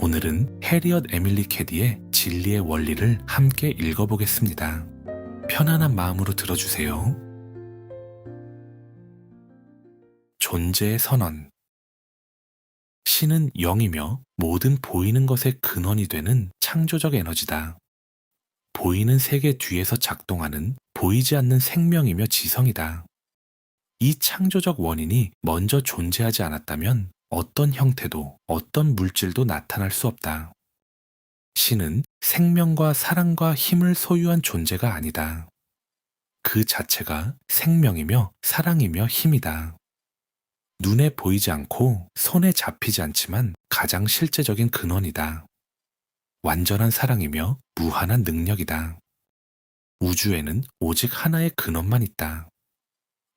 오늘은 해리엇 에밀리 캐디의 진리의 원리를 함께 읽어보겠습니다. 편안한 마음으로 들어주세요. 존재의 선언. 신은 영이며 모든 보이는 것의 근원이 되는 창조적 에너지다. 보이는 세계 뒤에서 작동하는 보이지 않는 생명이며 지성이다. 이 창조적 원인이 먼저 존재하지 않았다면 어떤 형태도 어떤 물질도 나타날 수 없다. 신은 생명과 사랑과 힘을 소유한 존재가 아니다. 그 자체가 생명이며 사랑이며 힘이다. 눈에 보이지 않고 손에 잡히지 않지만 가장 실제적인 근원이다. 완전한 사랑이며 무한한 능력이다. 우주에는 오직 하나의 근원만 있다.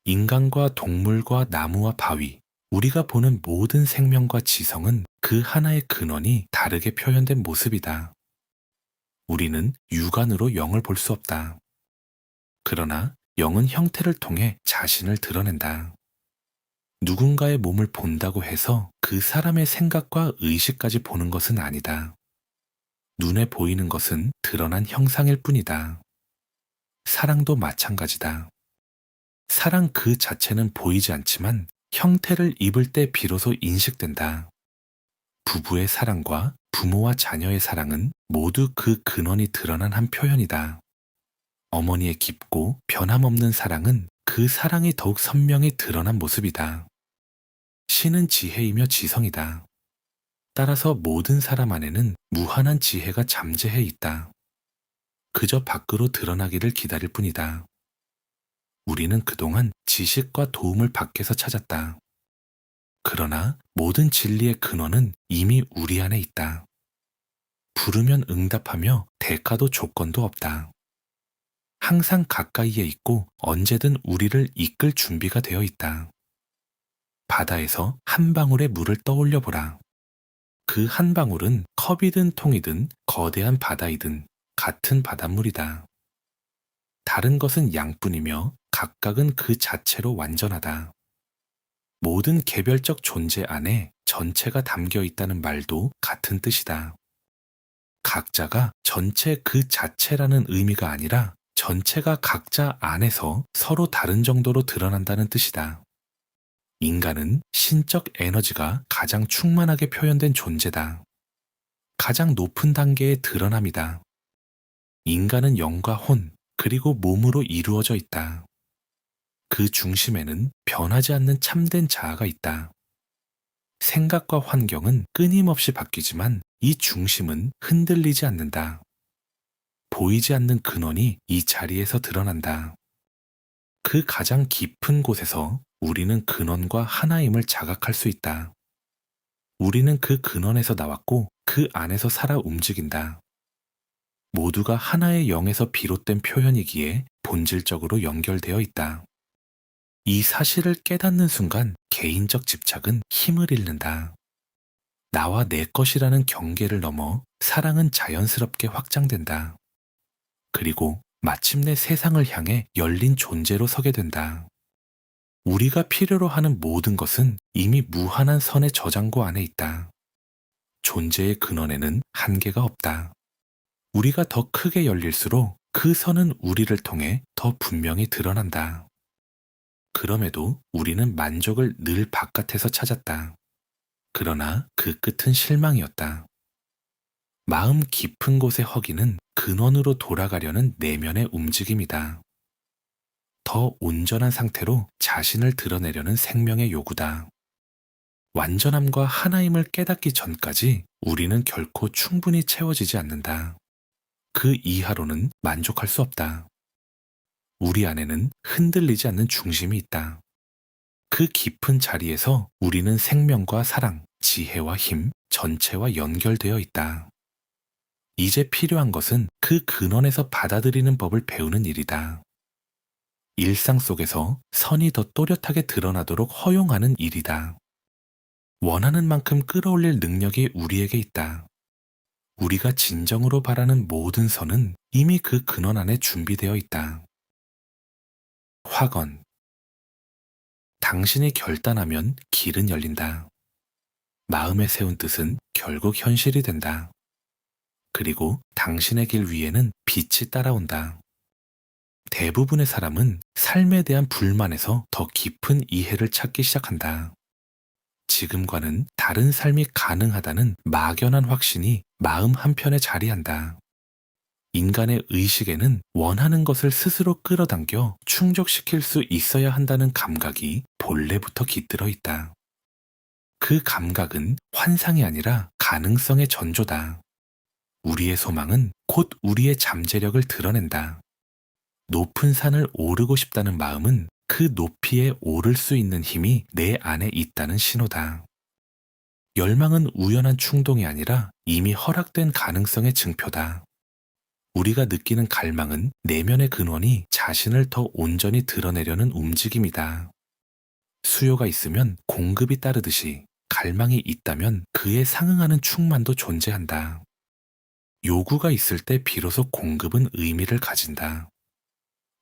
인간과 동물과 나무와 바위, 우리가 보는 모든 생명과 지성은 그 하나의 근원이 다르게 표현된 모습이다. 우리는 육안으로 영을 볼 수 없다. 그러나 영은 형태를 통해 자신을 드러낸다. 누군가의 몸을 본다고 해서 그 사람의 생각과 의식까지 보는 것은 아니다. 눈에 보이는 것은 드러난 형상일 뿐이다. 사랑도 마찬가지다. 사랑 그 자체는 보이지 않지만 형태를 입을 때 비로소 인식된다. 부부의 사랑과 부모와 자녀의 사랑은 모두 그 근원이 드러난 한 표현이다. 어머니의 깊고 변함없는 사랑은 그 사랑이 더욱 선명히 드러난 모습이다. 신은 지혜이며 지성이다. 따라서 모든 사람 안에는 무한한 지혜가 잠재해 있다. 그저 밖으로 드러나기를 기다릴 뿐이다. 우리는 그동안 지식과 도움을 밖에서 찾았다. 그러나 모든 진리의 근원은 이미 우리 안에 있다. 부르면 응답하며 대가도 조건도 없다. 항상 가까이에 있고 언제든 우리를 이끌 준비가 되어 있다. 바다에서 한 방울의 물을 떠올려 보라. 그 한 방울은 컵이든 통이든 거대한 바다이든 같은 바닷물이다. 다른 것은 양뿐이며 각각은 그 자체로 완전하다. 모든 개별적 존재 안에 전체가 담겨 있다는 말도 같은 뜻이다. 각자가 전체 그 자체라는 의미가 아니라 전체가 각자 안에서 서로 다른 정도로 드러난다는 뜻이다. 인간은 신적 에너지가 가장 충만하게 표현된 존재다. 가장 높은 단계의 드러남이다. 인간은 영과 혼, 그리고 몸으로 이루어져 있다. 그 중심에는 변하지 않는 참된 자아가 있다. 생각과 환경은 끊임없이 바뀌지만 이 중심은 흔들리지 않는다. 보이지 않는 근원이 이 자리에서 드러난다. 그 가장 깊은 곳에서 우리는 근원과 하나임을 자각할 수 있다. 우리는 그 근원에서 나왔고 그 안에서 살아 움직인다. 모두가 하나의 영에서 비롯된 표현이기에 본질적으로 연결되어 있다. 이 사실을 깨닫는 순간 개인적 집착은 힘을 잃는다. 나와 내 것이라는 경계를 넘어 사랑은 자연스럽게 확장된다. 그리고 마침내 세상을 향해 열린 존재로 서게 된다. 우리가 필요로 하는 모든 것은 이미 무한한 선의 저장고 안에 있다. 존재의 근원에는 한계가 없다. 우리가 더 크게 열릴수록 그 선은 우리를 통해 더 분명히 드러난다. 그럼에도 우리는 만족을 늘 바깥에서 찾았다. 그러나 그 끝은 실망이었다. 마음 깊은 곳의 허기는 근원으로 돌아가려는 내면의 움직임이다. 더 온전한 상태로 자신을 드러내려는 생명의 요구다. 완전함과 하나임을 깨닫기 전까지 우리는 결코 충분히 채워지지 않는다. 그 이하로는 만족할 수 없다. 우리 안에는 흔들리지 않는 중심이 있다. 그 깊은 자리에서 우리는 생명과 사랑, 지혜와 힘, 전체와 연결되어 있다. 이제 필요한 것은 그 근원에서 받아들이는 법을 배우는 일이다. 일상 속에서 선이 더 또렷하게 드러나도록 허용하는 일이다. 원하는 만큼 끌어올릴 능력이 우리에게 있다. 우리가 진정으로 바라는 모든 선은 이미 그 근원 안에 준비되어 있다. 확언. 당신이 결단하면 길은 열린다. 마음에 세운 뜻은 결국 현실이 된다. 그리고 당신의 길 위에는 빛이 따라온다. 대부분의 사람은 삶에 대한 불만에서 더 깊은 이해를 찾기 시작한다. 지금과는 다른 삶이 가능하다는 막연한 확신이 마음 한편에 자리한다. 인간의 의식에는 원하는 것을 스스로 끌어당겨 충족시킬 수 있어야 한다는 감각이 본래부터 깃들어 있다. 그 감각은 환상이 아니라 가능성의 전조다. 우리의 소망은 곧 우리의 잠재력을 드러낸다. 높은 산을 오르고 싶다는 마음은 그 높이에 오를 수 있는 힘이 내 안에 있다는 신호다. 열망은 우연한 충동이 아니라 이미 허락된 가능성의 증표다. 우리가 느끼는 갈망은 내면의 근원이 자신을 더 온전히 드러내려는 움직임이다. 수요가 있으면 공급이 따르듯이 갈망이 있다면 그에 상응하는 충만도 존재한다. 요구가 있을 때 비로소 공급은 의미를 가진다.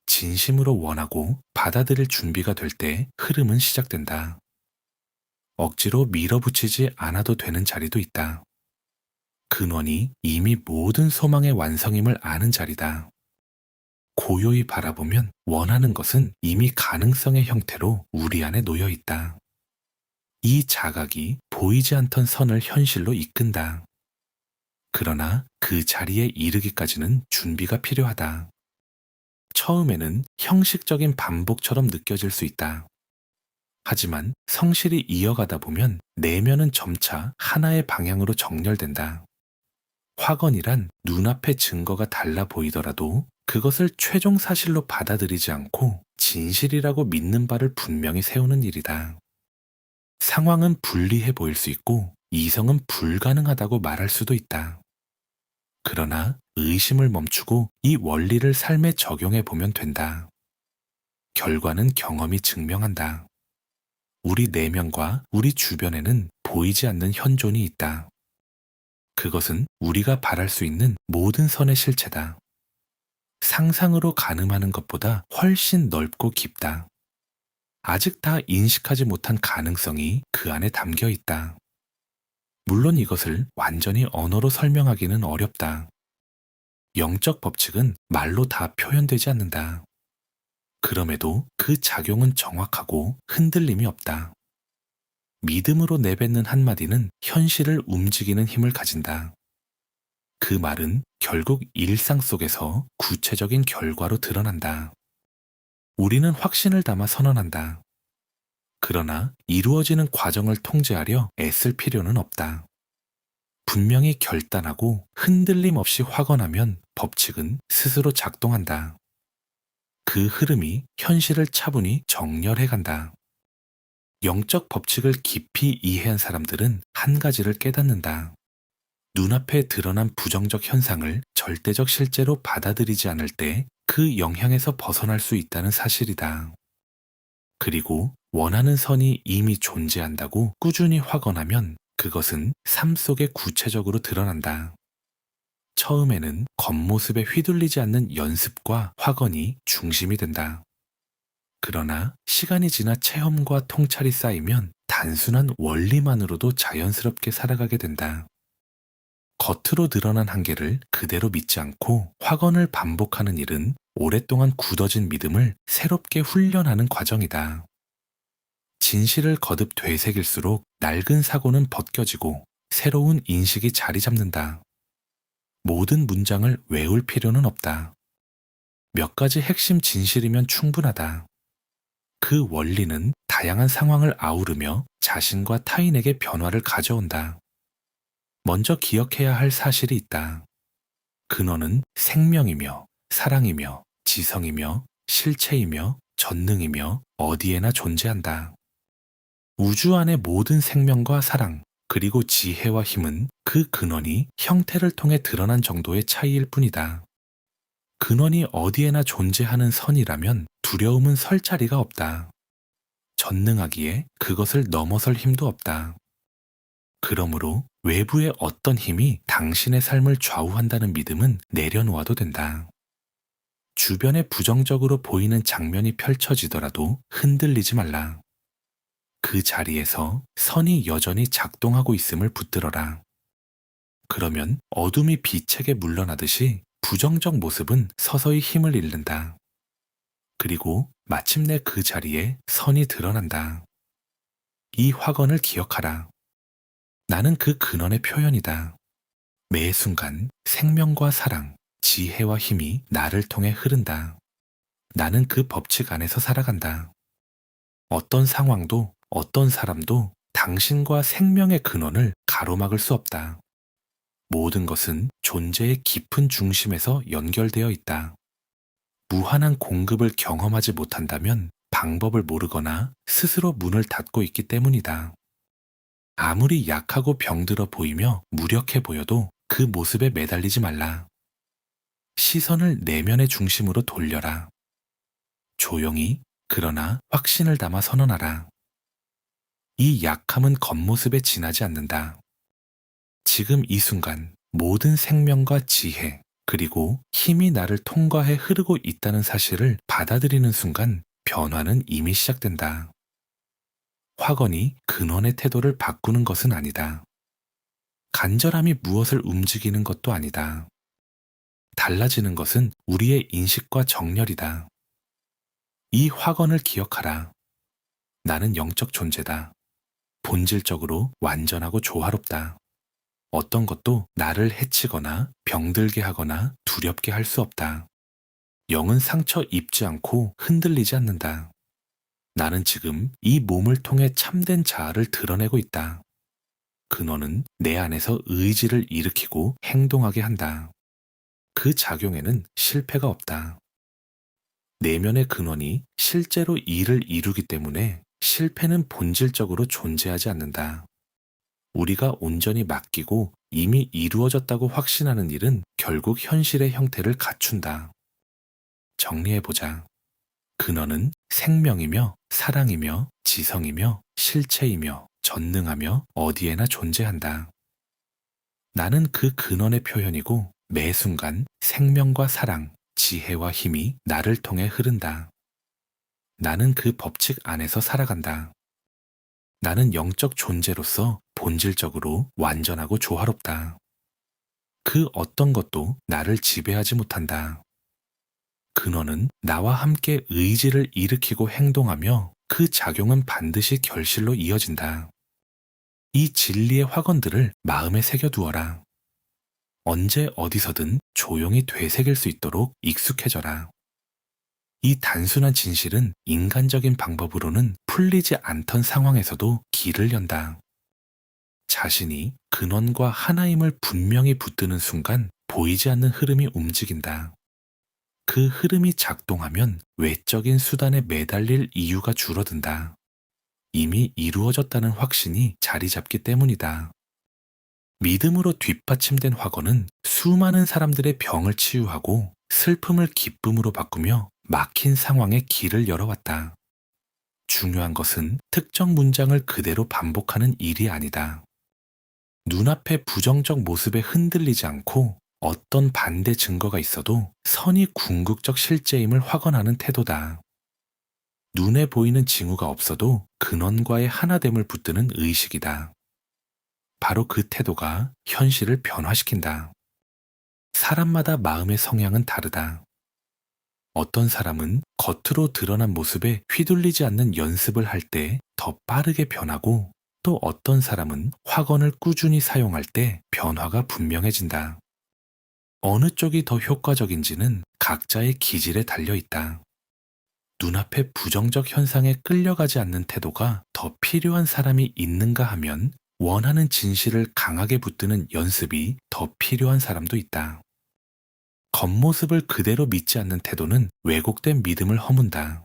진심으로 원하고 받아들일 준비가 될 때 흐름은 시작된다. 억지로 밀어붙이지 않아도 되는 자리도 있다. 근원이 이미 모든 소망의 완성임을 아는 자리다. 고요히 바라보면 원하는 것은 이미 가능성의 형태로 우리 안에 놓여 있다. 이 자각이 보이지 않던 선을 현실로 이끈다. 그러나 그 자리에 이르기까지는 준비가 필요하다. 처음에는 형식적인 반복처럼 느껴질 수 있다. 하지만 성실히 이어가다 보면 내면은 점차 하나의 방향으로 정렬된다. 확언이란 눈앞의 증거가 달라 보이더라도 그것을 최종 사실로 받아들이지 않고 진실이라고 믿는 바를 분명히 세우는 일이다. 상황은 불리해 보일 수 있고 이성은 불가능하다고 말할 수도 있다. 그러나 의심을 멈추고 이 원리를 삶에 적용해 보면 된다. 결과는 경험이 증명한다. 우리 내면과 우리 주변에는 보이지 않는 현존이 있다. 그것은 우리가 바랄 수 있는 모든 선의 실체다. 상상으로 가늠하는 것보다 훨씬 넓고 깊다. 아직 다 인식하지 못한 가능성이 그 안에 담겨 있다. 물론 이것을 완전히 언어로 설명하기는 어렵다. 영적 법칙은 말로 다 표현되지 않는다. 그럼에도 그 작용은 정확하고 흔들림이 없다. 믿음으로 내뱉는 한마디는 현실을 움직이는 힘을 가진다. 그 말은 결국 일상 속에서 구체적인 결과로 드러난다. 우리는 확신을 담아 선언한다. 그러나 이루어지는 과정을 통제하려 애쓸 필요는 없다. 분명히 결단하고 흔들림 없이 확언하면 법칙은 스스로 작동한다. 그 흐름이 현실을 차분히 정렬해 간다. 영적 법칙을 깊이 이해한 사람들은 한 가지를 깨닫는다. 눈앞에 드러난 부정적 현상을 절대적 실제로 받아들이지 않을 때 그 영향에서 벗어날 수 있다는 사실이다. 그리고 원하는 선이 이미 존재한다고 꾸준히 확언하면 그것은 삶 속에 구체적으로 드러난다. 처음에는 겉모습에 휘둘리지 않는 연습과 확언이 중심이 된다. 그러나 시간이 지나 체험과 통찰이 쌓이면 단순한 원리만으로도 자연스럽게 살아가게 된다. 겉으로 드러난 한계를 그대로 믿지 않고 확언을 반복하는 일은 오랫동안 굳어진 믿음을 새롭게 훈련하는 과정이다. 진실을 거듭 되새길수록 낡은 사고는 벗겨지고 새로운 인식이 자리 잡는다. 모든 문장을 외울 필요는 없다. 몇 가지 핵심 진실이면 충분하다. 그 원리는 다양한 상황을 아우르며 자신과 타인에게 변화를 가져온다. 먼저 기억해야 할 사실이 있다. 근원은 생명이며 사랑이며 지성이며 실체이며 전능이며 어디에나 존재한다. 우주 안의 모든 생명과 사랑 그리고 지혜와 힘은 그 근원이 형태를 통해 드러난 정도의 차이일 뿐이다. 근원이 어디에나 존재하는 선이라면 두려움은 설 자리가 없다. 전능하기에 그것을 넘어설 힘도 없다. 그러므로 외부의 어떤 힘이 당신의 삶을 좌우한다는 믿음은 내려놓아도 된다. 주변에 부정적으로 보이는 장면이 펼쳐지더라도 흔들리지 말라. 그 자리에서 선이 여전히 작동하고 있음을 붙들어라. 그러면 어둠이 빛에게 물러나듯이 부정적 모습은 서서히 힘을 잃는다. 그리고 마침내 그 자리에 선이 드러난다. 이 확언을 기억하라. 나는 그 근원의 표현이다. 매 순간 생명과 사랑, 지혜와 힘이 나를 통해 흐른다. 나는 그 법칙 안에서 살아간다. 어떤 상황도 어떤 사람도 당신과 생명의 근원을 가로막을 수 없다. 모든 것은 존재의 깊은 중심에서 연결되어 있다. 무한한 공급을 경험하지 못한다면 방법을 모르거나 스스로 문을 닫고 있기 때문이다. 아무리 약하고 병들어 보이며 무력해 보여도 그 모습에 매달리지 말라. 시선을 내면의 중심으로 돌려라. 조용히 그러나 확신을 담아 선언하라. 이 약함은 겉모습에 지나지 않는다. 지금 이 순간 모든 생명과 지혜 그리고 힘이 나를 통과해 흐르고 있다는 사실을 받아들이는 순간 변화는 이미 시작된다. 확언이 근원의 태도를 바꾸는 것은 아니다. 간절함이 무엇을 움직이는 것도 아니다. 달라지는 것은 우리의 인식과 정렬이다. 이 확언을 기억하라. 나는 영적 존재다. 본질적으로 완전하고 조화롭다. 어떤 것도 나를 해치거나 병들게 하거나 두렵게 할 수 없다. 영은 상처 입지 않고 흔들리지 않는다. 나는 지금 이 몸을 통해 참된 자아를 드러내고 있다. 근원은 내 안에서 의지를 일으키고 행동하게 한다. 그 작용에는 실패가 없다. 내면의 근원이 실제로 일을 이루기 때문에 실패는 본질적으로 존재하지 않는다. 우리가 온전히 맡기고 이미 이루어졌다고 확신하는 일은 결국 현실의 형태를 갖춘다. 정리해보자. 근원은 생명이며 사랑이며 지성이며 실체이며 전능하며 어디에나 존재한다. 나는 그 근원의 표현이고 매 순간 생명과 사랑, 지혜와 힘이 나를 통해 흐른다. 나는 그 법칙 안에서 살아간다. 나는 영적 존재로서 본질적으로 완전하고 조화롭다. 그 어떤 것도 나를 지배하지 못한다. 근원은 나와 함께 의지를 일으키고 행동하며 그 작용은 반드시 결실로 이어진다. 이 진리의 확언들을 마음에 새겨두어라. 언제 어디서든 조용히 되새길 수 있도록 익숙해져라. 이 단순한 진실은 인간적인 방법으로는 풀리지 않던 상황에서도 길을 연다. 자신이 근원과 하나임을 분명히 붙드는 순간 보이지 않는 흐름이 움직인다. 그 흐름이 작동하면 외적인 수단에 매달릴 이유가 줄어든다. 이미 이루어졌다는 확신이 자리 잡기 때문이다. 믿음으로 뒷받침된 확언은 수많은 사람들의 병을 치유하고 슬픔을 기쁨으로 바꾸며 막힌 상황에 길을 열어왔다. 중요한 것은 특정 문장을 그대로 반복하는 일이 아니다. 눈앞의 부정적 모습에 흔들리지 않고 어떤 반대 증거가 있어도 선이 궁극적 실제임을 확언하는 태도다. 눈에 보이는 징후가 없어도 근원과의 하나됨을 붙드는 의식이다. 바로 그 태도가 현실을 변화시킨다. 사람마다 마음의 성향은 다르다. 어떤 사람은 겉으로 드러난 모습에 휘둘리지 않는 연습을 할 때 더 빠르게 변하고 또 어떤 사람은 확언을 꾸준히 사용할 때 변화가 분명해진다. 어느 쪽이 더 효과적인지는 각자의 기질에 달려 있다. 눈앞의 부정적 현상에 끌려가지 않는 태도가 더 필요한 사람이 있는가 하면 원하는 진실을 강하게 붙드는 연습이 더 필요한 사람도 있다. 겉모습을 그대로 믿지 않는 태도는 왜곡된 믿음을 허문다.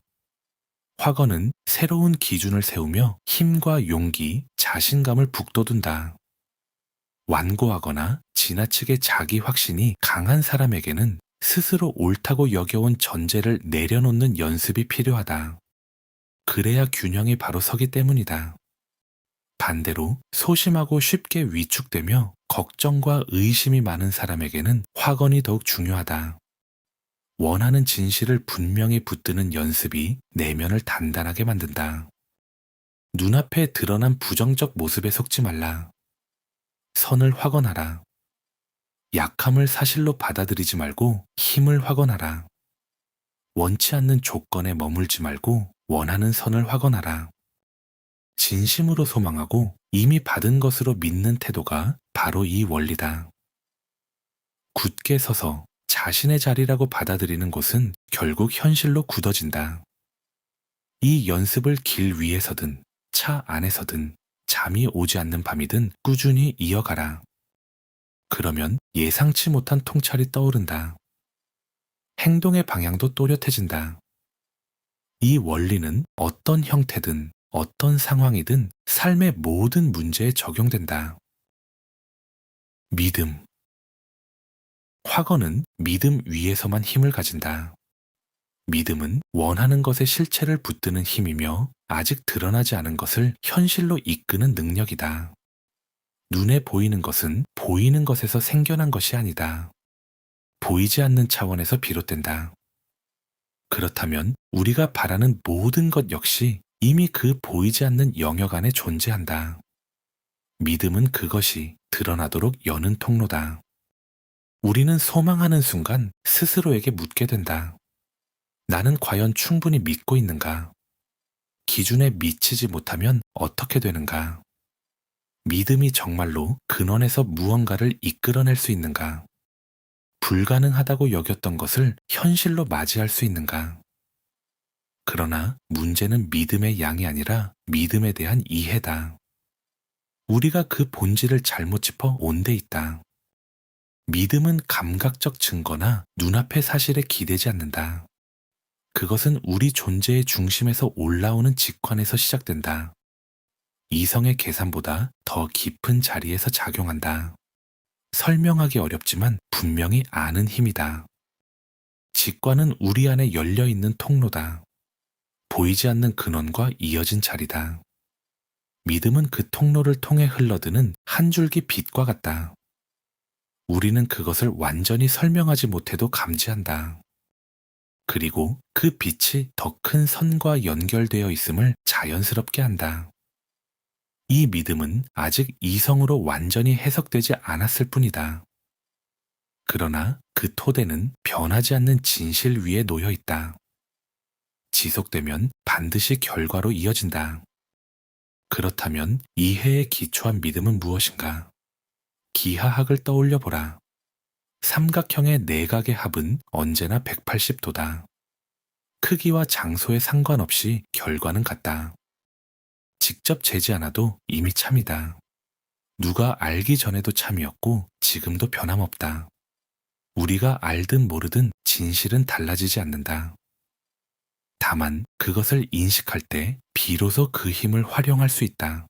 확언은 새로운 기준을 세우며 힘과 용기, 자신감을 북돋운다. 완고하거나 지나치게 자기 확신이 강한 사람에게는 스스로 옳다고 여겨온 전제를 내려놓는 연습이 필요하다. 그래야 균형이 바로 서기 때문이다. 반대로 소심하고 쉽게 위축되며 걱정과 의심이 많은 사람에게는 확언이 더욱 중요하다. 원하는 진실을 분명히 붙드는 연습이 내면을 단단하게 만든다. 눈앞에 드러난 부정적 모습에 속지 말라. 선을 확언하라. 약함을 사실로 받아들이지 말고 힘을 확언하라. 원치 않는 조건에 머물지 말고 원하는 선을 확언하라. 진심으로 소망하고 이미 받은 것으로 믿는 태도가 바로 이 원리다. 굳게 서서 자신의 자리라고 받아들이는 곳은 결국 현실로 굳어진다. 이 연습을 길 위에서든 차 안에서든 잠이 오지 않는 밤이든 꾸준히 이어가라. 그러면 예상치 못한 통찰이 떠오른다. 행동의 방향도 또렷해진다. 이 원리는 어떤 형태든 어떤 상황이든 삶의 모든 문제에 적용된다. 믿음. 확언은 믿음 위에서만 힘을 가진다. 믿음은 원하는 것의 실체를 붙드는 힘이며 아직 드러나지 않은 것을 현실로 이끄는 능력이다. 눈에 보이는 것은 보이는 것에서 생겨난 것이 아니다. 보이지 않는 차원에서 비롯된다. 그렇다면 우리가 바라는 모든 것 역시 이미 그 보이지 않는 영역 안에 존재한다. 믿음은 그것이 드러나도록 여는 통로다. 우리는 소망하는 순간 스스로에게 묻게 된다. 나는 과연 충분히 믿고 있는가? 기준에 미치지 못하면 어떻게 되는가? 믿음이 정말로 근원에서 무언가를 이끌어낼 수 있는가? 불가능하다고 여겼던 것을 현실로 맞이할 수 있는가? 그러나 문제는 믿음의 양이 아니라 믿음에 대한 이해다. 우리가 그 본질을 잘못 짚어 온데 있다. 믿음은 감각적 증거나 눈앞의 사실에 기대지 않는다. 그것은 우리 존재의 중심에서 올라오는 직관에서 시작된다. 이성의 계산보다 더 깊은 자리에서 작용한다. 설명하기 어렵지만 분명히 아는 힘이다. 직관은 우리 안에 열려있는 통로다. 보이지 않는 근원과 이어진 자리다. 믿음은 그 통로를 통해 흘러드는 한 줄기 빛과 같다. 우리는 그것을 완전히 설명하지 못해도 감지한다. 그리고 그 빛이 더 큰 선과 연결되어 있음을 자연스럽게 한다. 이 믿음은 아직 이성으로 완전히 해석되지 않았을 뿐이다. 그러나 그 토대는 변하지 않는 진실 위에 놓여 있다. 지속되면 반드시 결과로 이어진다. 그렇다면 이해에 기초한 믿음은 무엇인가? 기하학을 떠올려 보라. 삼각형의 내각의 합은 언제나 180도다. 크기와 장소에 상관없이 결과는 같다. 직접 재지 않아도 이미 참이다. 누가 알기 전에도 참이었고 지금도 변함없다. 우리가 알든 모르든 진실은 달라지지 않는다. 다만 그것을 인식할 때 비로소 그 힘을 활용할 수 있다.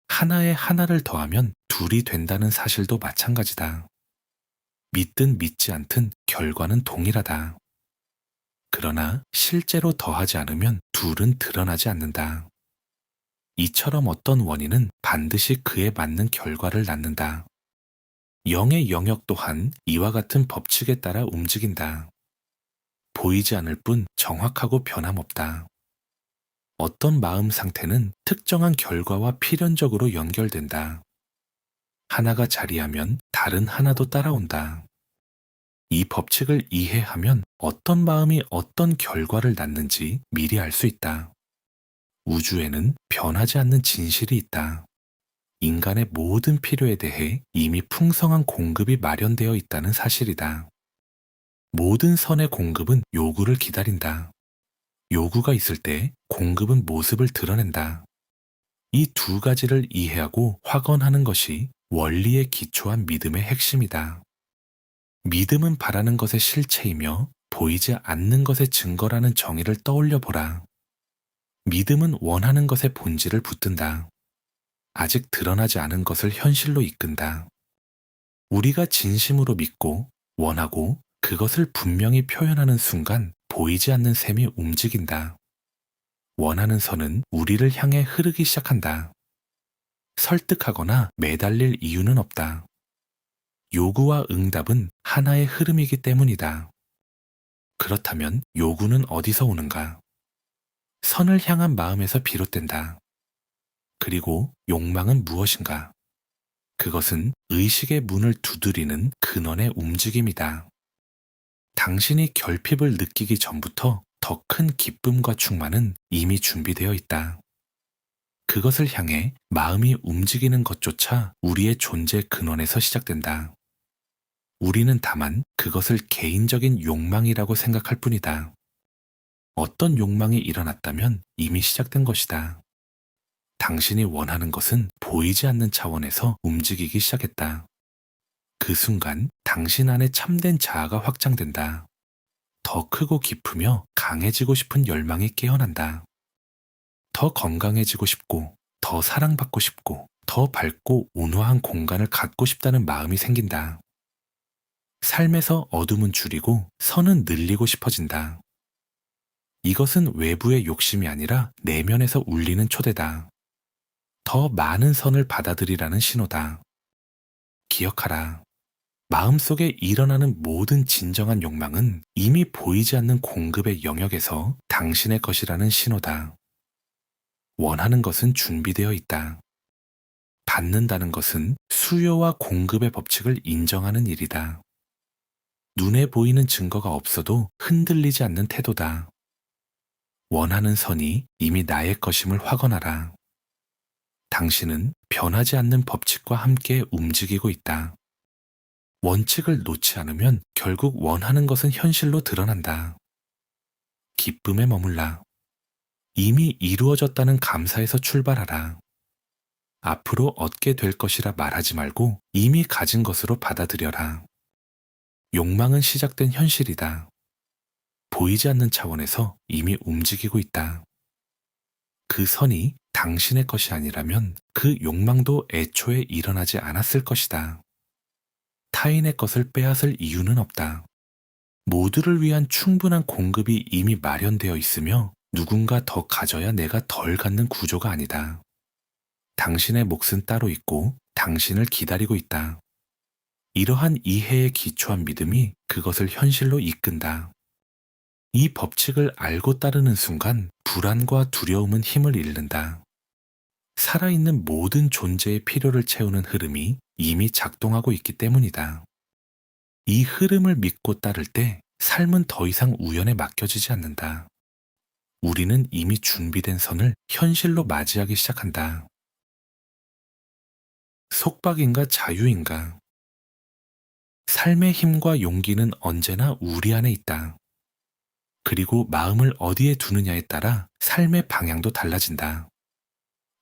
하나에 하나를 더하면 둘이 된다는 사실도 마찬가지다. 믿든 믿지 않든 결과는 동일하다. 그러나 실제로 더하지 않으면 둘은 드러나지 않는다. 이처럼 어떤 원인은 반드시 그에 맞는 결과를 낳는다. 영의 영역 또한 이와 같은 법칙에 따라 움직인다. 보이지 않을 뿐 정확하고 변함없다. 어떤 마음 상태는 특정한 결과와 필연적으로 연결된다. 하나가 자리하면 다른 하나도 따라온다. 이 법칙을 이해하면 어떤 마음이 어떤 결과를 낳는지 미리 알 수 있다. 우주에는 변하지 않는 진실이 있다. 인간의 모든 필요에 대해 이미 풍성한 공급이 마련되어 있다는 사실이다. 모든 선의 공급은 요구를 기다린다. 요구가 있을 때 공급은 모습을 드러낸다. 이 두 가지를 이해하고 확언하는 것이 원리에 기초한 믿음의 핵심이다. 믿음은 바라는 것의 실체이며 보이지 않는 것의 증거라는 정의를 떠올려 보라. 믿음은 원하는 것의 본질을 붙든다. 아직 드러나지 않은 것을 현실로 이끈다. 우리가 진심으로 믿고 원하고 그것을 분명히 표현하는 순간 보이지 않는 셈이 움직인다. 원하는 선은 우리를 향해 흐르기 시작한다. 설득하거나 매달릴 이유는 없다. 요구와 응답은 하나의 흐름이기 때문이다. 그렇다면 요구는 어디서 오는가? 선을 향한 마음에서 비롯된다. 그리고 욕망은 무엇인가? 그것은 의식의 문을 두드리는 근원의 움직임이다. 당신이 결핍을 느끼기 전부터 더 큰 기쁨과 충만은 이미 준비되어 있다. 그것을 향해 마음이 움직이는 것조차 우리의 존재 근원에서 시작된다. 우리는 다만 그것을 개인적인 욕망이라고 생각할 뿐이다. 어떤 욕망이 일어났다면 이미 시작된 것이다. 당신이 원하는 것은 보이지 않는 차원에서 움직이기 시작했다. 그 순간 당신 안에 참된 자아가 확장된다. 더 크고 깊으며 강해지고 싶은 열망이 깨어난다. 더 건강해지고 싶고, 더 사랑받고 싶고, 더 밝고 온화한 공간을 갖고 싶다는 마음이 생긴다. 삶에서 어둠은 줄이고 선은 늘리고 싶어진다. 이것은 외부의 욕심이 아니라 내면에서 울리는 초대다. 더 많은 선을 받아들이라는 신호다. 기억하라. 마음속에 일어나는 모든 진정한 욕망은 이미 보이지 않는 공급의 영역에서 당신의 것이라는 신호다. 원하는 것은 준비되어 있다. 받는다는 것은 수요와 공급의 법칙을 인정하는 일이다. 눈에 보이는 증거가 없어도 흔들리지 않는 태도다. 원하는 선이 이미 나의 것임을 확언하라. 당신은 변하지 않는 법칙과 함께 움직이고 있다. 원칙을 놓지 않으면 결국 원하는 것은 현실로 드러난다. 기쁨에 머물라. 이미 이루어졌다는 감사에서 출발하라. 앞으로 얻게 될 것이라 말하지 말고 이미 가진 것으로 받아들여라. 욕망은 시작된 현실이다. 보이지 않는 차원에서 이미 움직이고 있다. 그 선이 당신의 것이 아니라면 그 욕망도 애초에 일어나지 않았을 것이다. 타인의 것을 빼앗을 이유는 없다. 모두를 위한 충분한 공급이 이미 마련되어 있으며 누군가 더 가져야 내가 덜 갖는 구조가 아니다. 당신의 몫은 따로 있고 당신을 기다리고 있다. 이러한 이해에 기초한 믿음이 그것을 현실로 이끈다. 이 법칙을 알고 따르는 순간 불안과 두려움은 힘을 잃는다. 살아있는 모든 존재의 필요를 채우는 흐름이 이미 작동하고 있기 때문이다. 이 흐름을 믿고 따를 때 삶은 더 이상 우연에 맡겨지지 않는다. 우리는 이미 준비된 선을 현실로 맞이하기 시작한다. 속박인가 자유인가? 삶의 힘과 용기는 언제나 우리 안에 있다. 그리고 마음을 어디에 두느냐에 따라 삶의 방향도 달라진다.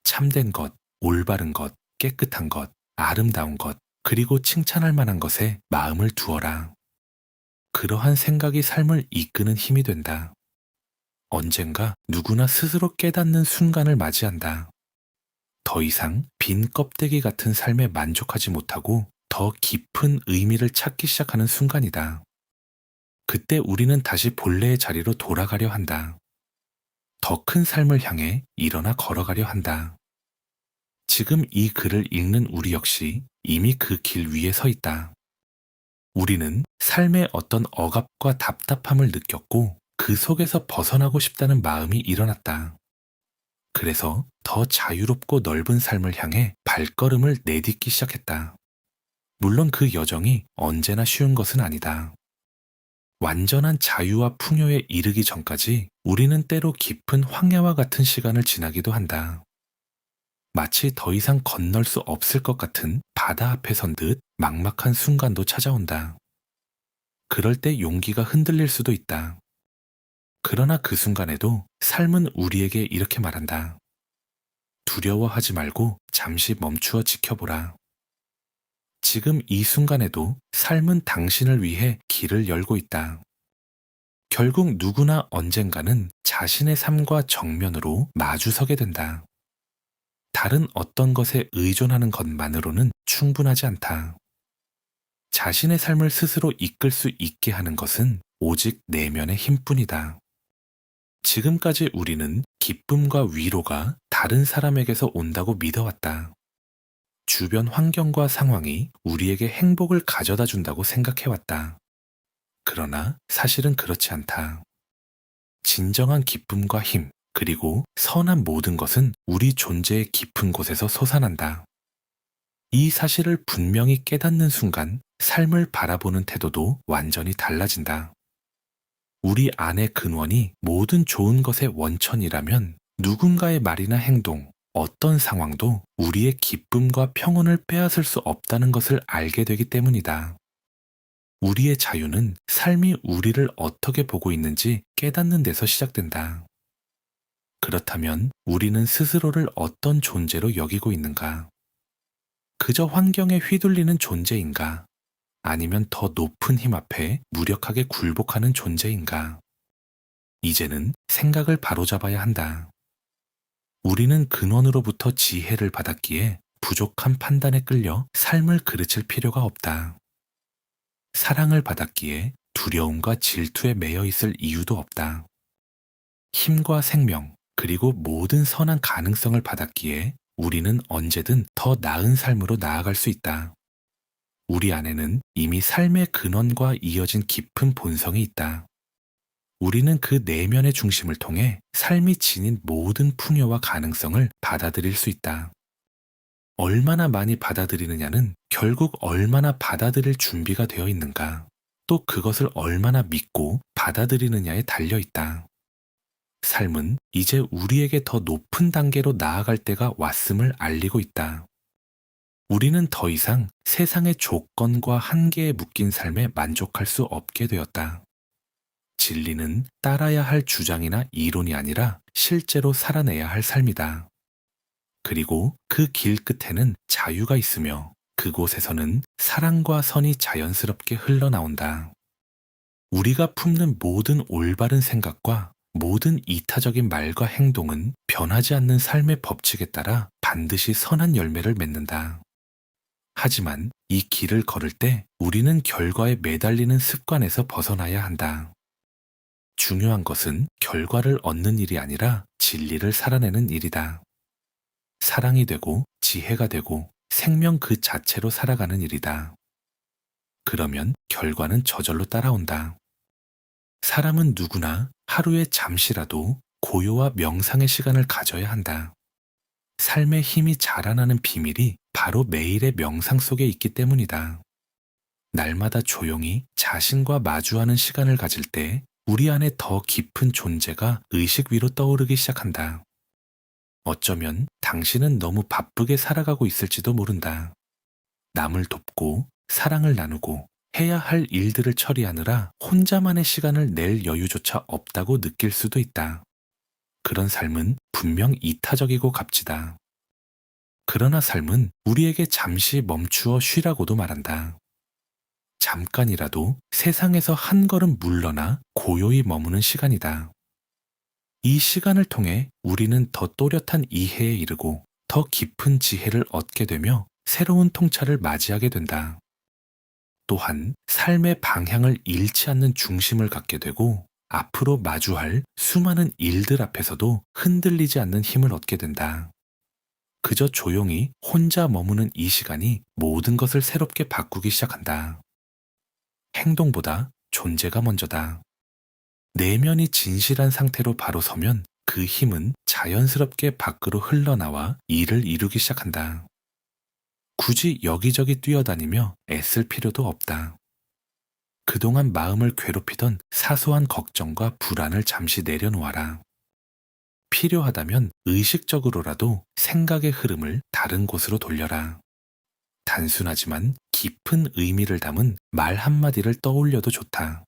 참된 것, 올바른 것, 깨끗한 것, 아름다운 것, 그리고 칭찬할 만한 것에 마음을 두어라. 그러한 생각이 삶을 이끄는 힘이 된다. 언젠가 누구나 스스로 깨닫는 순간을 맞이한다. 더 이상 빈 껍데기 같은 삶에 만족하지 못하고 더 깊은 의미를 찾기 시작하는 순간이다. 그때 우리는 다시 본래의 자리로 돌아가려 한다. 더 큰 삶을 향해 일어나 걸어가려 한다. 지금 이 글을 읽는 우리 역시 이미 그 길 위에 서 있다. 우리는 삶의 어떤 억압과 답답함을 느꼈고 그 속에서 벗어나고 싶다는 마음이 일어났다. 그래서 더 자유롭고 넓은 삶을 향해 발걸음을 내딛기 시작했다. 물론 그 여정이 언제나 쉬운 것은 아니다. 완전한 자유와 풍요에 이르기 전까지 우리는 때로 깊은 황야와 같은 시간을 지나기도 한다. 마치 더 이상 건널 수 없을 것 같은 바다 앞에 선 듯 막막한 순간도 찾아온다. 그럴 때 용기가 흔들릴 수도 있다. 그러나 그 순간에도 삶은 우리에게 이렇게 말한다. 두려워하지 말고 잠시 멈추어 지켜보라. 지금 이 순간에도 삶은 당신을 위해 길을 열고 있다. 결국 누구나 언젠가는 자신의 삶과 정면으로 마주서게 된다. 다른 어떤 것에 의존하는 것만으로는 충분하지 않다. 자신의 삶을 스스로 이끌 수 있게 하는 것은 오직 내면의 힘뿐이다. 지금까지 우리는 기쁨과 위로가 다른 사람에게서 온다고 믿어왔다. 주변 환경과 상황이 우리에게 행복을 가져다 준다고 생각해왔다. 그러나 사실은 그렇지 않다. 진정한 기쁨과 힘, 그리고 선한 모든 것은 우리 존재의 깊은 곳에서 솟아난다. 이 사실을 분명히 깨닫는 순간 삶을 바라보는 태도도 완전히 달라진다. 우리 안의 근원이 모든 좋은 것의 원천이라면 누군가의 말이나 행동, 어떤 상황도 우리의 기쁨과 평온을 빼앗을 수 없다는 것을 알게 되기 때문이다. 우리의 자유는 삶이 우리를 어떻게 보고 있는지 깨닫는 데서 시작된다. 그렇다면 우리는 스스로를 어떤 존재로 여기고 있는가? 그저 환경에 휘둘리는 존재인가? 아니면 더 높은 힘 앞에 무력하게 굴복하는 존재인가? 이제는 생각을 바로잡아야 한다. 우리는 근원으로부터 지혜를 받았기에 부족한 판단에 끌려 삶을 그르칠 필요가 없다. 사랑을 받았기에 두려움과 질투에 매여 있을 이유도 없다. 힘과 생명, 그리고 모든 선한 가능성을 받았기에 우리는 언제든 더 나은 삶으로 나아갈 수 있다. 우리 안에는 이미 삶의 근원과 이어진 깊은 본성이 있다. 우리는 그 내면의 중심을 통해 삶이 지닌 모든 풍요와 가능성을 받아들일 수 있다. 얼마나 많이 받아들이느냐는 결국 얼마나 받아들일 준비가 되어 있는가, 또 그것을 얼마나 믿고 받아들이느냐에 달려 있다. 삶은 이제 우리에게 더 높은 단계로 나아갈 때가 왔음을 알리고 있다. 우리는 더 이상 세상의 조건과 한계에 묶인 삶에 만족할 수 없게 되었다. 진리는 따라야 할 주장이나 이론이 아니라 실제로 살아내야 할 삶이다. 그리고 그 길 끝에는 자유가 있으며 그곳에서는 사랑과 선이 자연스럽게 흘러나온다. 우리가 품는 모든 올바른 생각과 모든 이타적인 말과 행동은 변하지 않는 삶의 법칙에 따라 반드시 선한 열매를 맺는다. 하지만 이 길을 걸을 때 우리는 결과에 매달리는 습관에서 벗어나야 한다. 중요한 것은 결과를 얻는 일이 아니라 진리를 살아내는 일이다. 사랑이 되고 지혜가 되고 생명 그 자체로 살아가는 일이다. 그러면 결과는 저절로 따라온다. 사람은 누구나 하루에 잠시라도 고요와 명상의 시간을 가져야 한다. 삶의 힘이 자라나는 비밀이 바로 매일의 명상 속에 있기 때문이다. 날마다 조용히 자신과 마주하는 시간을 가질 때 우리 안에 더 깊은 존재가 의식 위로 떠오르기 시작한다. 어쩌면 당신은 너무 바쁘게 살아가고 있을지도 모른다. 남을 돕고 사랑을 나누고 해야 할 일들을 처리하느라 혼자만의 시간을 낼 여유조차 없다고 느낄 수도 있다. 그런 삶은 분명 이타적이고 값지다. 그러나 삶은 우리에게 잠시 멈추어 쉬라고도 말한다. 잠깐이라도 세상에서 한 걸음 물러나 고요히 머무는 시간이다. 이 시간을 통해 우리는 더 또렷한 이해에 이르고 더 깊은 지혜를 얻게 되며 새로운 통찰을 맞이하게 된다. 또한 삶의 방향을 잃지 않는 중심을 갖게 되고 앞으로 마주할 수많은 일들 앞에서도 흔들리지 않는 힘을 얻게 된다. 그저 조용히 혼자 머무는 이 시간이 모든 것을 새롭게 바꾸기 시작한다. 행동보다 존재가 먼저다. 내면이 진실한 상태로 바로 서면 그 힘은 자연스럽게 밖으로 흘러나와 일을 이루기 시작한다. 굳이 여기저기 뛰어다니며 애쓸 필요도 없다. 그동안 마음을 괴롭히던 사소한 걱정과 불안을 잠시 내려놓아라. 필요하다면 의식적으로라도 생각의 흐름을 다른 곳으로 돌려라. 단순하지만 깊은 의미를 담은 말 한마디를 떠올려도 좋다.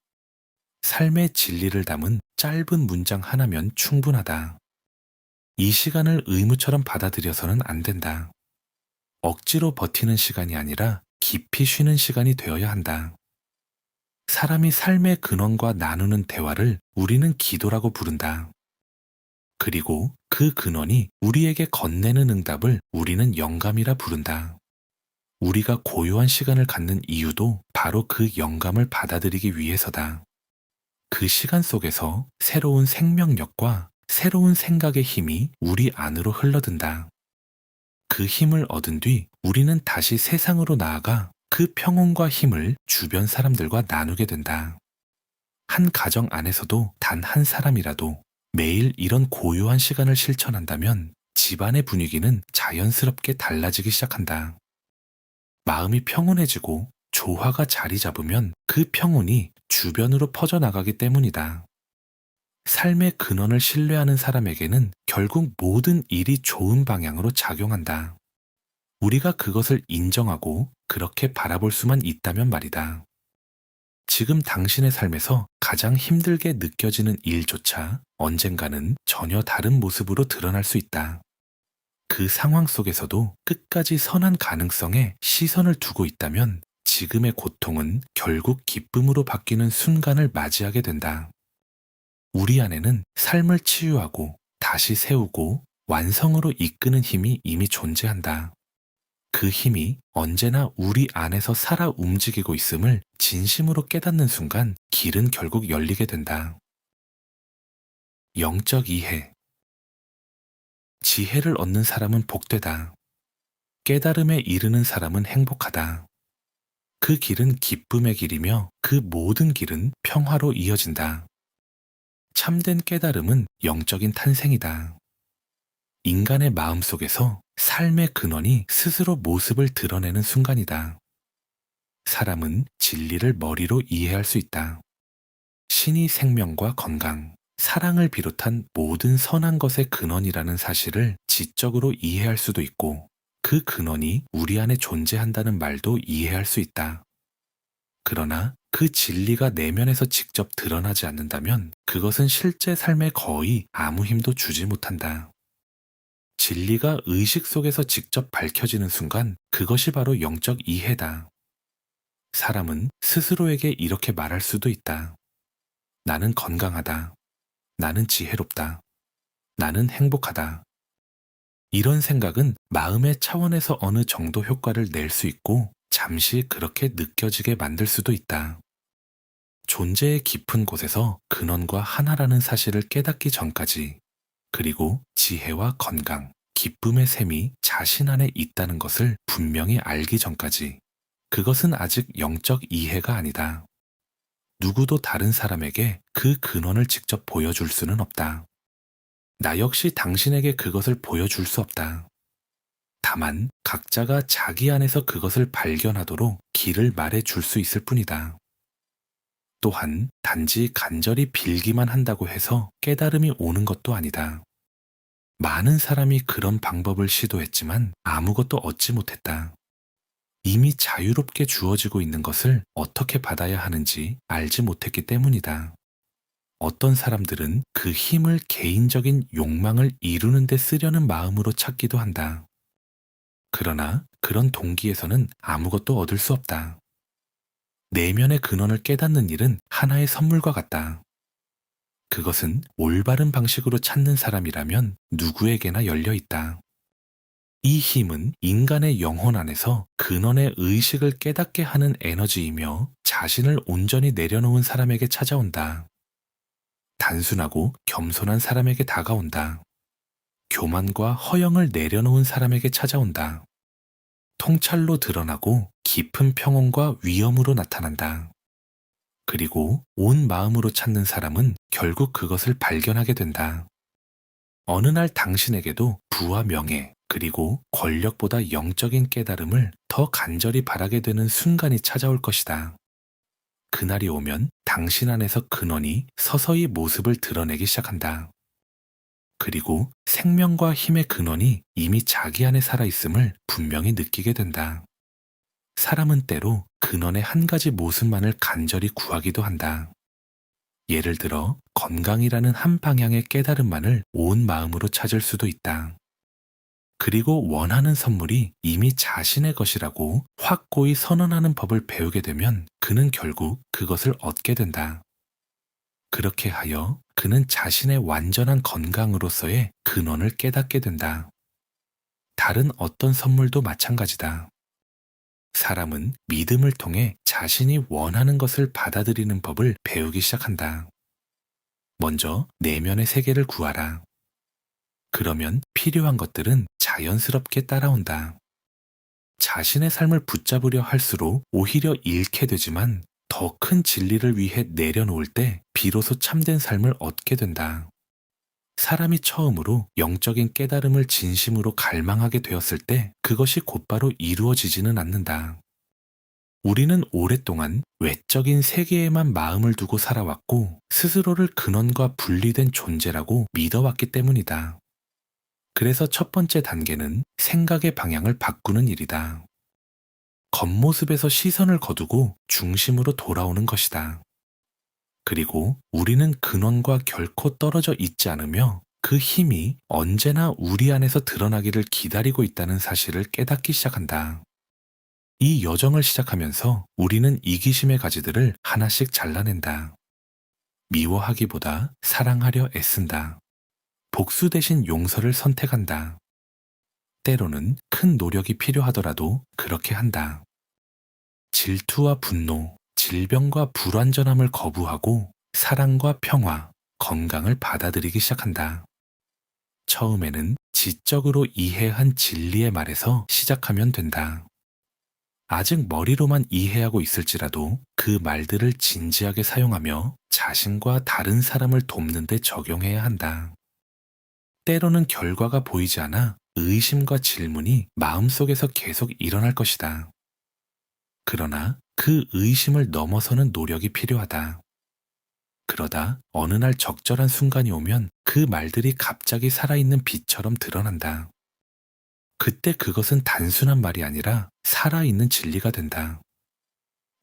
삶의 진리를 담은 짧은 문장 하나면 충분하다. 이 시간을 의무처럼 받아들여서는 안 된다. 억지로 버티는 시간이 아니라 깊이 쉬는 시간이 되어야 한다. 사람이 삶의 근원과 나누는 대화를 우리는 기도라고 부른다. 그리고 그 근원이 우리에게 건네는 응답을 우리는 영감이라 부른다. 우리가 고요한 시간을 갖는 이유도 바로 그 영감을 받아들이기 위해서다. 그 시간 속에서 새로운 생명력과 새로운 생각의 힘이 우리 안으로 흘러든다. 그 힘을 얻은 뒤 우리는 다시 세상으로 나아가 그 평온과 힘을 주변 사람들과 나누게 된다. 한 가정 안에서도 단 한 사람이라도 매일 이런 고요한 시간을 실천한다면 집안의 분위기는 자연스럽게 달라지기 시작한다. 마음이 평온해지고 조화가 자리 잡으면 그 평온이 주변으로 퍼져나가기 때문이다. 삶의 근원을 신뢰하는 사람에게는 결국 모든 일이 좋은 방향으로 작용한다. 우리가 그것을 인정하고 그렇게 바라볼 수만 있다면 말이다. 지금 당신의 삶에서 가장 힘들게 느껴지는 일조차 언젠가는 전혀 다른 모습으로 드러날 수 있다. 그 상황 속에서도 끝까지 선한 가능성에 시선을 두고 있다면 지금의 고통은 결국 기쁨으로 바뀌는 순간을 맞이하게 된다. 우리 안에는 삶을 치유하고 다시 세우고 완성으로 이끄는 힘이 이미 존재한다. 그 힘이 언제나 우리 안에서 살아 움직이고 있음을 진심으로 깨닫는 순간 길은 결국 열리게 된다. 영적 이해. 지혜를 얻는 사람은 복되다. 깨달음에 이르는 사람은 행복하다. 그 길은 기쁨의 길이며 그 모든 길은 평화로 이어진다. 참된 깨달음은 영적인 탄생이다. 인간의 마음 속에서 삶의 근원이 스스로 모습을 드러내는 순간이다. 사람은 진리를 머리로 이해할 수 있다. 신이 생명과 건강, 사랑을 비롯한 모든 선한 것의 근원이라는 사실을 지적으로 이해할 수도 있고, 그 근원이 우리 안에 존재한다는 말도 이해할 수 있다. 그러나 그 진리가 내면에서 직접 드러나지 않는다면 그것은 실제 삶에 거의 아무 힘도 주지 못한다. 진리가 의식 속에서 직접 밝혀지는 순간 그것이 바로 영적 이해다. 사람은 스스로에게 이렇게 말할 수도 있다. 나는 건강하다. 나는 지혜롭다. 나는 행복하다. 이런 생각은 마음의 차원에서 어느 정도 효과를 낼 수 있고 잠시 그렇게 느껴지게 만들 수도 있다. 존재의 깊은 곳에서 근원과 하나라는 사실을 깨닫기 전까지, 그리고 지혜와 건강, 기쁨의 셈이 자신 안에 있다는 것을 분명히 알기 전까지, 그것은 아직 영적 이해가 아니다. 누구도 다른 사람에게 그 근원을 직접 보여줄 수는 없다. 나 역시 당신에게 그것을 보여줄 수 없다. 다만 각자가 자기 안에서 그것을 발견하도록 길을 말해 줄 수 있을 뿐이다. 또한 단지 간절히 빌기만 한다고 해서 깨달음이 오는 것도 아니다. 많은 사람이 그런 방법을 시도했지만 아무것도 얻지 못했다. 이미 자유롭게 주어지고 있는 것을 어떻게 받아야 하는지 알지 못했기 때문이다. 어떤 사람들은 그 힘을 개인적인 욕망을 이루는 데 쓰려는 마음으로 찾기도 한다. 그러나 그런 동기에서는 아무것도 얻을 수 없다. 내면의 근원을 깨닫는 일은 하나의 선물과 같다. 그것은 올바른 방식으로 찾는 사람이라면 누구에게나 열려 있다. 이 힘은 인간의 영혼 안에서 근원의 의식을 깨닫게 하는 에너지이며 자신을 온전히 내려놓은 사람에게 찾아온다. 단순하고 겸손한 사람에게 다가온다. 교만과 허영을 내려놓은 사람에게 찾아온다. 통찰로 드러나고 깊은 평온과 위엄으로 나타난다. 그리고 온 마음으로 찾는 사람은 결국 그것을 발견하게 된다. 어느 날 당신에게도 부와 명예, 그리고 권력보다 영적인 깨달음을 더 간절히 바라게 되는 순간이 찾아올 것이다. 그날이 오면 당신 안에서 근원이 서서히 모습을 드러내기 시작한다. 그리고 생명과 힘의 근원이 이미 자기 안에 살아있음을 분명히 느끼게 된다. 사람은 때로 근원의 한 가지 모습만을 간절히 구하기도 한다. 예를 들어 건강이라는 한 방향의 깨달음만을 온 마음으로 찾을 수도 있다. 그리고 원하는 선물이 이미 자신의 것이라고 확고히 선언하는 법을 배우게 되면 그는 결국 그것을 얻게 된다. 그렇게 하여 그는 자신의 완전한 건강으로서의 근원을 깨닫게 된다. 다른 어떤 선물도 마찬가지다. 사람은 믿음을 통해 자신이 원하는 것을 받아들이는 법을 배우기 시작한다. 먼저 내면의 세계를 구하라. 그러면 필요한 것들은 자연스럽게 따라온다. 자신의 삶을 붙잡으려 할수록 오히려 잃게 되지만 더 큰 진리를 위해 내려놓을 때 비로소 참된 삶을 얻게 된다. 사람이 처음으로 영적인 깨달음을 진심으로 갈망하게 되었을 때 그것이 곧바로 이루어지지는 않는다. 우리는 오랫동안 외적인 세계에만 마음을 두고 살아왔고 스스로를 근원과 분리된 존재라고 믿어왔기 때문이다. 그래서 첫 번째 단계는 생각의 방향을 바꾸는 일이다. 겉모습에서 시선을 거두고 중심으로 돌아오는 것이다. 그리고 우리는 근원과 결코 떨어져 있지 않으며 그 힘이 언제나 우리 안에서 드러나기를 기다리고 있다는 사실을 깨닫기 시작한다. 이 여정을 시작하면서 우리는 이기심의 가지들을 하나씩 잘라낸다. 미워하기보다 사랑하려 애쓴다. 복수 대신 용서를 선택한다. 때로는 큰 노력이 필요하더라도 그렇게 한다. 질투와 분노, 질병과 불완전함을 거부하고 사랑과 평화, 건강을 받아들이기 시작한다. 처음에는 지적으로 이해한 진리의 말에서 시작하면 된다. 아직 머리로만 이해하고 있을지라도 그 말들을 진지하게 사용하며 자신과 다른 사람을 돕는 데 적용해야 한다. 때로는 결과가 보이지 않아 의심과 질문이 마음속에서 계속 일어날 것이다. 그러나 그 의심을 넘어서는 노력이 필요하다. 그러다 어느 날 적절한 순간이 오면 그 말들이 갑자기 살아있는 빛처럼 드러난다. 그때 그것은 단순한 말이 아니라 살아있는 진리가 된다.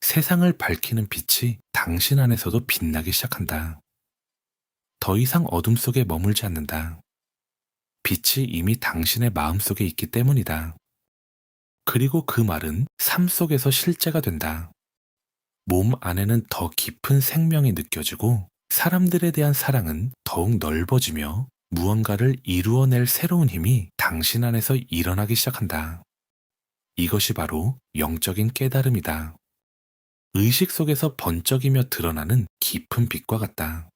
세상을 밝히는 빛이 당신 안에서도 빛나기 시작한다. 더 이상 어둠 속에 머물지 않는다. 빛이 이미 당신의 마음속에 있기 때문이다. 그리고 그 말은 삶 속에서 실제가 된다. 몸 안에는 더 깊은 생명이 느껴지고 사람들에 대한 사랑은 더욱 넓어지며 무언가를 이루어낼 새로운 힘이 당신 안에서 일어나기 시작한다. 이것이 바로 영적인 깨달음이다. 의식 속에서 번쩍이며 드러나는 깊은 빛과 같다.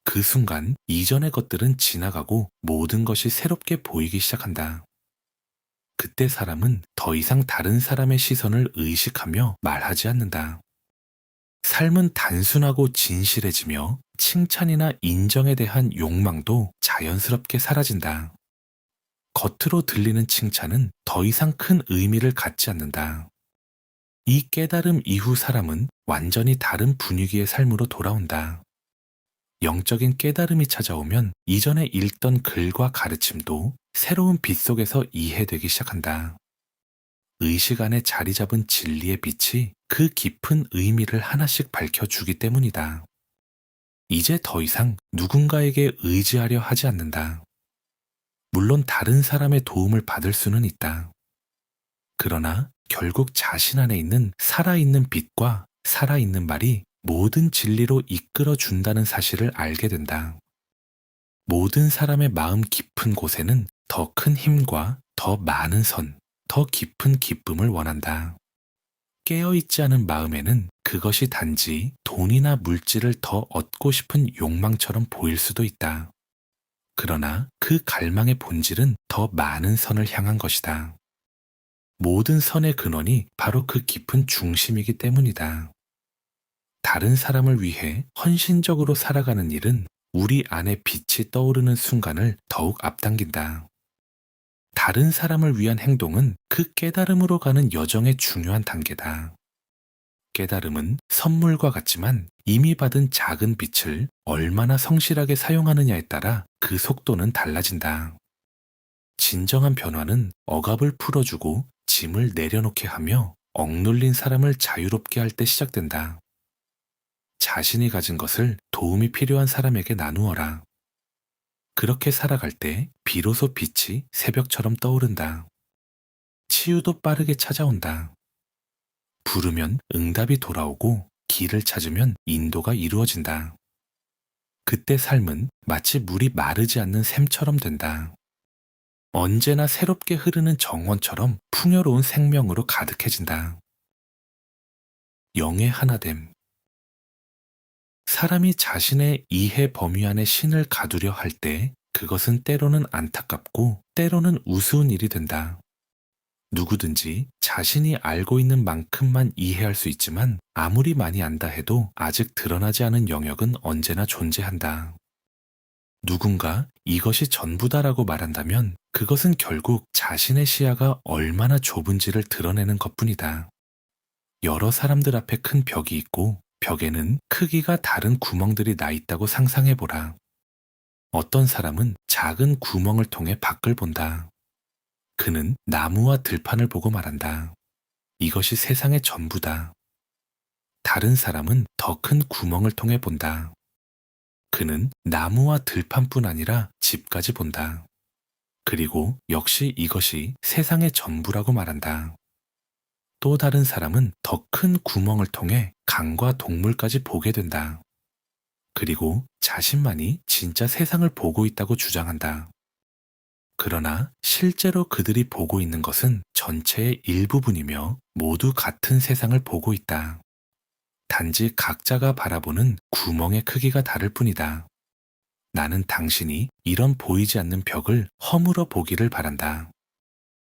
그 순간 이전의 것들은 지나가고 모든 것이 새롭게 보이기 시작한다. 그때 사람은 더 이상 다른 사람의 시선을 의식하며 말하지 않는다. 삶은 단순하고 진실해지며 칭찬이나 인정에 대한 욕망도 자연스럽게 사라진다. 겉으로 들리는 칭찬은 더 이상 큰 의미를 갖지 않는다. 이 깨달음 이후 사람은 완전히 다른 분위기의 삶으로 돌아온다. 영적인 깨달음이 찾아오면 이전에 읽던 글과 가르침도 새로운 빛 속에서 이해되기 시작한다. 의식 안에 자리 잡은 진리의 빛이 그 깊은 의미를 하나씩 밝혀주기 때문이다. 이제 더 이상 누군가에게 의지하려 하지 않는다. 물론 다른 사람의 도움을 받을 수는 있다. 그러나 결국 자신 안에 있는 살아있는 빛과 살아있는 말이 모든 진리로 이끌어 준다는 사실을 알게 된다. 모든 사람의 마음 깊은 곳에는 더 큰 힘과 더 많은 선, 더 깊은 기쁨을 원한다. 깨어있지 않은 마음에는 그것이 단지 돈이나 물질을 더 얻고 싶은 욕망처럼 보일 수도 있다. 그러나 그 갈망의 본질은 더 많은 선을 향한 것이다. 모든 선의 근원이 바로 그 깊은 중심이기 때문이다. 다른 사람을 위해 헌신적으로 살아가는 일은 우리 안에 빛이 떠오르는 순간을 더욱 앞당긴다. 다른 사람을 위한 행동은 그 깨달음으로 가는 여정의 중요한 단계다. 깨달음은 선물과 같지만 이미 받은 작은 빛을 얼마나 성실하게 사용하느냐에 따라 그 속도는 달라진다. 진정한 변화는 억압을 풀어주고 짐을 내려놓게 하며 억눌린 사람을 자유롭게 할 때 시작된다. 자신이 가진 것을 도움이 필요한 사람에게 나누어라. 그렇게 살아갈 때 비로소 빛이 새벽처럼 떠오른다. 치유도 빠르게 찾아온다. 부르면 응답이 돌아오고 길을 찾으면 인도가 이루어진다. 그때 삶은 마치 물이 마르지 않는 샘처럼 된다. 언제나 새롭게 흐르는 정원처럼 풍요로운 생명으로 가득해진다. 영의 하나됨. 사람이 자신의 이해 범위 안에 신을 가두려 할 때 그것은 때로는 안타깝고 때로는 우스운 일이 된다. 누구든지 자신이 알고 있는 만큼만 이해할 수 있지만 아무리 많이 안다 해도 아직 드러나지 않은 영역은 언제나 존재한다. 누군가 이것이 전부다라고 말한다면 그것은 결국 자신의 시야가 얼마나 좁은지를 드러내는 것뿐이다. 여러 사람들 앞에 큰 벽이 있고 벽에는 크기가 다른 구멍들이 나 있다고 상상해 보라. 어떤 사람은 작은 구멍을 통해 밖을 본다. 그는 나무와 들판을 보고 말한다. 이것이 세상의 전부다. 다른 사람은 더 큰 구멍을 통해 본다. 그는 나무와 들판뿐 아니라 집까지 본다. 그리고 역시 이것이 세상의 전부라고 말한다. 또 다른 사람은 더 큰 구멍을 통해 강과 동물까지 보게 된다. 그리고 자신만이 진짜 세상을 보고 있다고 주장한다. 그러나 실제로 그들이 보고 있는 것은 전체의 일부분이며 모두 같은 세상을 보고 있다. 단지 각자가 바라보는 구멍의 크기가 다를 뿐이다. 나는 당신이 이런 보이지 않는 벽을 허물어 보기를 바란다.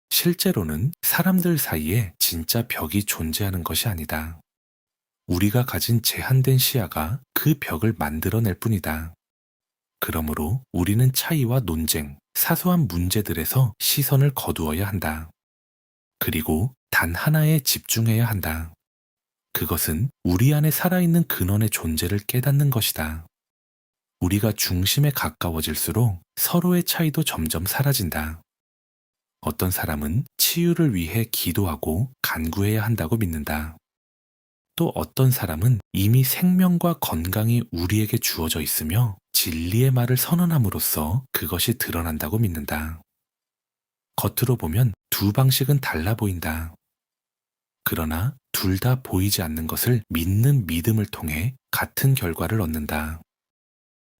실제로는 사람들 사이에 진짜 벽이 존재하는 것이 아니다. 우리가 가진 제한된 시야가 그 벽을 만들어낼 뿐이다. 그러므로 우리는 차이와 논쟁, 사소한 문제들에서 시선을 거두어야 한다. 그리고 단 하나에 집중해야 한다. 그것은 우리 안에 살아있는 근원의 존재를 깨닫는 것이다. 우리가 중심에 가까워질수록 서로의 차이도 점점 사라진다. 어떤 사람은 치유를 위해 기도하고 간구해야 한다고 믿는다. 또 어떤 사람은 이미 생명과 건강이 우리에게 주어져 있으며 진리의 말을 선언함으로써 그것이 드러난다고 믿는다. 겉으로 보면 두 방식은 달라 보인다. 그러나 둘 다 보이지 않는 것을 믿는 믿음을 통해 같은 결과를 얻는다.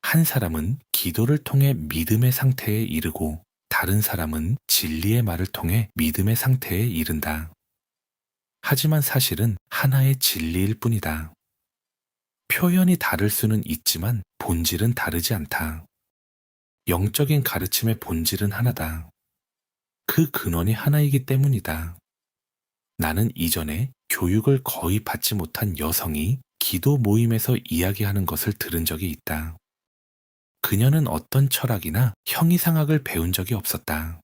한 사람은 기도를 통해 믿음의 상태에 이르고 다른 사람은 진리의 말을 통해 믿음의 상태에 이른다. 하지만 사실은 하나의 진리일 뿐이다. 표현이 다를 수는 있지만 본질은 다르지 않다. 영적인 가르침의 본질은 하나다. 그 근원이 하나이기 때문이다. 나는 이전에 교육을 거의 받지 못한 여성이 기도 모임에서 이야기하는 것을 들은 적이 있다. 그녀는 어떤 철학이나 형이상학을 배운 적이 없었다.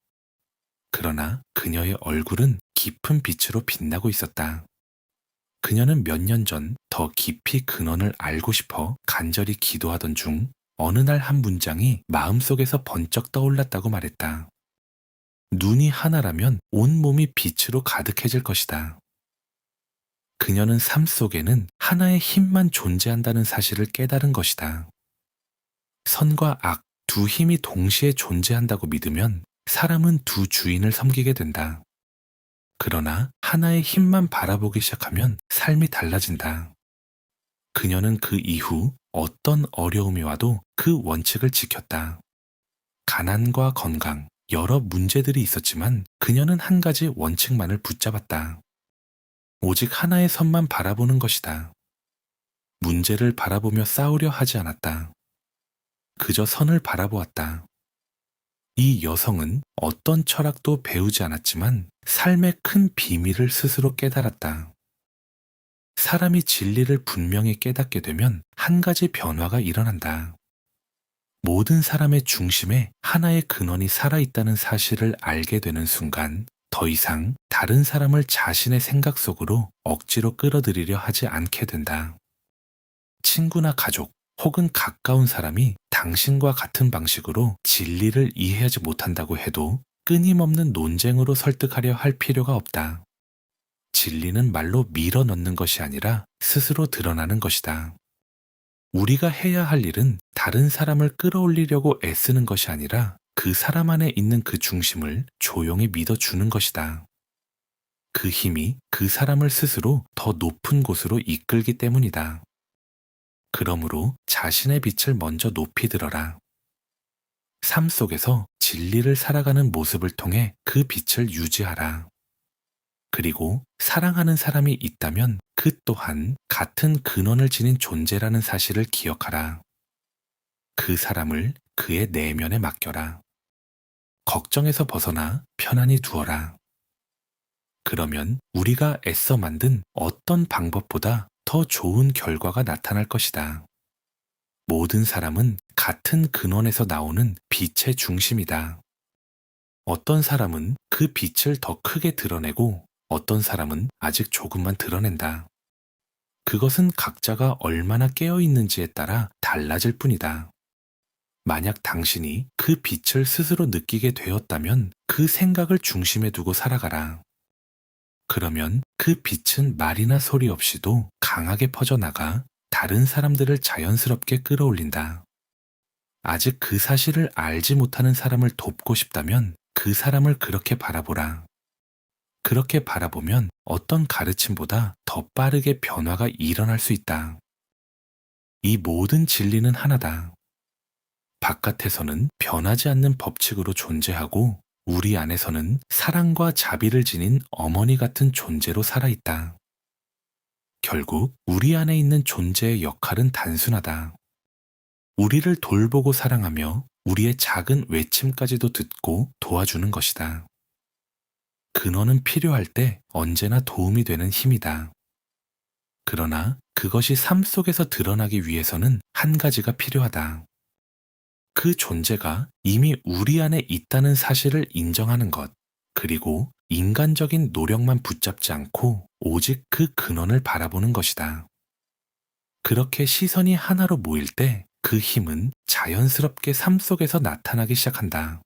그러나 그녀의 얼굴은 깊은 빛으로 빛나고 있었다. 그녀는 몇 년 전 더 깊이 근원을 알고 싶어 간절히 기도하던 중 어느 날 한 문장이 마음속에서 번쩍 떠올랐다고 말했다. 눈이 하나라면 온몸이 빛으로 가득해질 것이다. 그녀는 삶 속에는 하나의 힘만 존재한다는 사실을 깨달은 것이다. 선과 악, 두 힘이 동시에 존재한다고 믿으면 사람은 두 주인을 섬기게 된다. 그러나 하나의 힘만 바라보기 시작하면 삶이 달라진다. 그녀는 그 이후 어떤 어려움이 와도 그 원칙을 지켰다. 가난과 건강, 여러 문제들이 있었지만 그녀는 한 가지 원칙만을 붙잡았다. 오직 하나의 선만 바라보는 것이다. 문제를 바라보며 싸우려 하지 않았다. 그저 선을 바라보았다. 이 여성은 어떤 철학도 배우지 않았지만 삶의 큰 비밀을 스스로 깨달았다. 사람이 진리를 분명히 깨닫게 되면 한 가지 변화가 일어난다. 모든 사람의 중심에 하나의 근원이 살아있다는 사실을 알게 되는 순간 더 이상 다른 사람을 자신의 생각 속으로 억지로 끌어들이려 하지 않게 된다. 친구나 가족 혹은 가까운 사람이 당신과 같은 방식으로 진리를 이해하지 못한다고 해도 끊임없는 논쟁으로 설득하려 할 필요가 없다. 진리는 말로 밀어 넣는 것이 아니라 스스로 드러나는 것이다. 우리가 해야 할 일은 다른 사람을 끌어올리려고 애쓰는 것이 아니라 그 사람 안에 있는 그 중심을 조용히 믿어주는 것이다. 그 힘이 그 사람을 스스로 더 높은 곳으로 이끌기 때문이다. 그러므로 자신의 빛을 먼저 높이 들어라. 삶 속에서 진리를 살아가는 모습을 통해 그 빛을 유지하라. 그리고 사랑하는 사람이 있다면 그 또한 같은 근원을 지닌 존재라는 사실을 기억하라. 그 사람을 그의 내면에 맡겨라. 걱정에서 벗어나 편안히 두어라. 그러면 우리가 애써 만든 어떤 방법보다 더 좋은 결과가 나타날 것이다. 모든 사람은 같은 근원에서 나오는 빛의 중심이다. 어떤 사람은 그 빛을 더 크게 드러내고 어떤 사람은 아직 조금만 드러낸다. 그것은 각자가 얼마나 깨어 있는지에 따라 달라질 뿐이다. 만약 당신이 그 빛을 스스로 느끼게 되었다면 그 생각을 중심에 두고 살아가라. 그러면 그 빛은 말이나 소리 없이도 강하게 퍼져나가 다른 사람들을 자연스럽게 끌어올린다. 아직 그 사실을 알지 못하는 사람을 돕고 싶다면 그 사람을 그렇게 바라보라. 그렇게 바라보면 어떤 가르침보다 더 빠르게 변화가 일어날 수 있다. 이 모든 진리는 하나다. 바깥에서는 변하지 않는 법칙으로 존재하고 우리 안에서는 사랑과 자비를 지닌 어머니 같은 존재로 살아있다. 결국 우리 안에 있는 존재의 역할은 단순하다. 우리를 돌보고 사랑하며 우리의 작은 외침까지도 듣고 도와주는 것이다. 근원은 필요할 때 언제나 도움이 되는 힘이다. 그러나 그것이 삶 속에서 드러나기 위해서는 한 가지가 필요하다. 그 존재가 이미 우리 안에 있다는 사실을 인정하는 것, 그리고 인간적인 노력만 붙잡지 않고 오직 그 근원을 바라보는 것이다. 그렇게 시선이 하나로 모일 때 그 힘은 자연스럽게 삶 속에서 나타나기 시작한다.